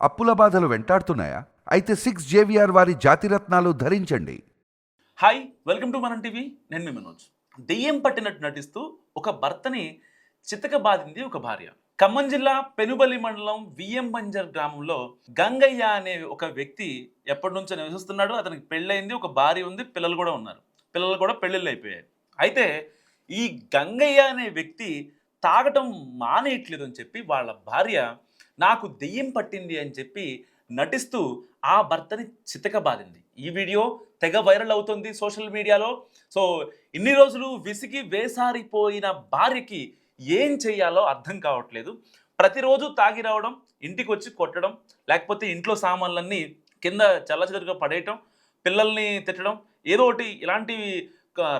అప్పుల బాధలు వెంటాడుతున్నాయా? అయితే 6 JVR వారి జాతిరత్నాలు ధరించండి. హాయ్, వెల్కమ్ టు మనం టీవీ. నేను మీ మనోజ్. దెయ్యం పట్టినట్టు నటిస్తూ ఒక భర్తని చితకబాదింది ఒక భార్య. ఖమ్మం జిల్లా పెనుబలి మండలం విఎం బంజర్ గ్రామంలో గంగయ్య అనే ఒక వ్యక్తి ఎప్పటి నుంచో నివసిస్తున్నాడు. అతనికి పెళ్ళయింది, ఒక భార్య ఉంది, పిల్లలు కూడా ఉన్నారు. పిల్లలు కూడా పెళ్ళిళ్ళు అయిపోయాయి. అయితే ఈ గంగయ్య అనే వ్యక్తి తాగటం మానేయట్లేదు అని చెప్పి వాళ్ళ భార్య నాకు దెయ్యం పట్టింది అని చెప్పి నటిస్తూ ఆ భర్తని చితకబాదింది. ఈ వీడియో తెగ వైరల్ అవుతుంది సోషల్ మీడియాలో. సో ఇన్ని రోజులు విసిగి వేసారిపోయిన భార్యకి ఏం చెయ్యాలో అర్థం కావట్లేదు. ప్రతిరోజు తాగి రావడం, ఇంటికి వచ్చి కొట్టడం, లేకపోతే ఇంట్లో సామాన్లన్నీ కింద చల్లచెదరుగా పడేయటం, పిల్లల్ని తిట్టడం, ఏదో ఒకటి ఇలాంటివి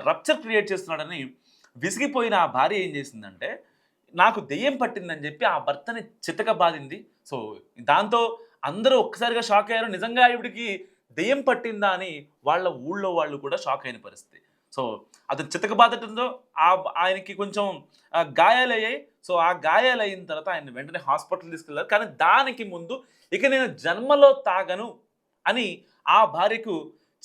రప్చర్ క్రియేట్ చేస్తున్నాడని విసిగిపోయిన ఆ భార్య ఏం చేసిందంటే, నాకు దెయ్యం పట్టిందని చెప్పి ఆ భర్తని చితకబాదింది. సో దాంతో అందరూ ఒక్కసారిగా షాక్ అయ్యారు. నిజంగా ఈవిడికి దెయ్యం పట్టిందా అని వాళ్ళ ఊళ్ళో వాళ్ళు కూడా షాక్ అయిన పరిస్థితి. సో అతను చితకబాదటంతో ఆయనకి కొంచెం గాయాలయ్యాయి. సో ఆ గాయాలయిన తర్వాత ఆయన వెంటనే హాస్పిటల్ తీసుకెళ్లారు. కానీ దానికి ముందు ఇక నేను జన్మలో తాగను అని ఆ భార్యకు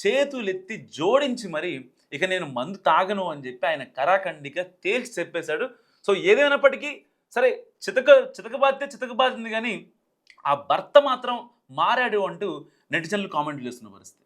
చేతులెత్తి జోడించి మరి ఇక నేను మందు తాగను అని చెప్పి ఆయన కరాఖండిగా తేల్చి చెప్పేశాడు. సో ఏదేమైనప్పటికీ సరే, చితకబాదితే చితకబాదింది కానీ ఆ భర్త మాత్రం మారాడు అంటూ నెటిజన్లు కామెంట్లు చేస్తున్న పరిస్థితి.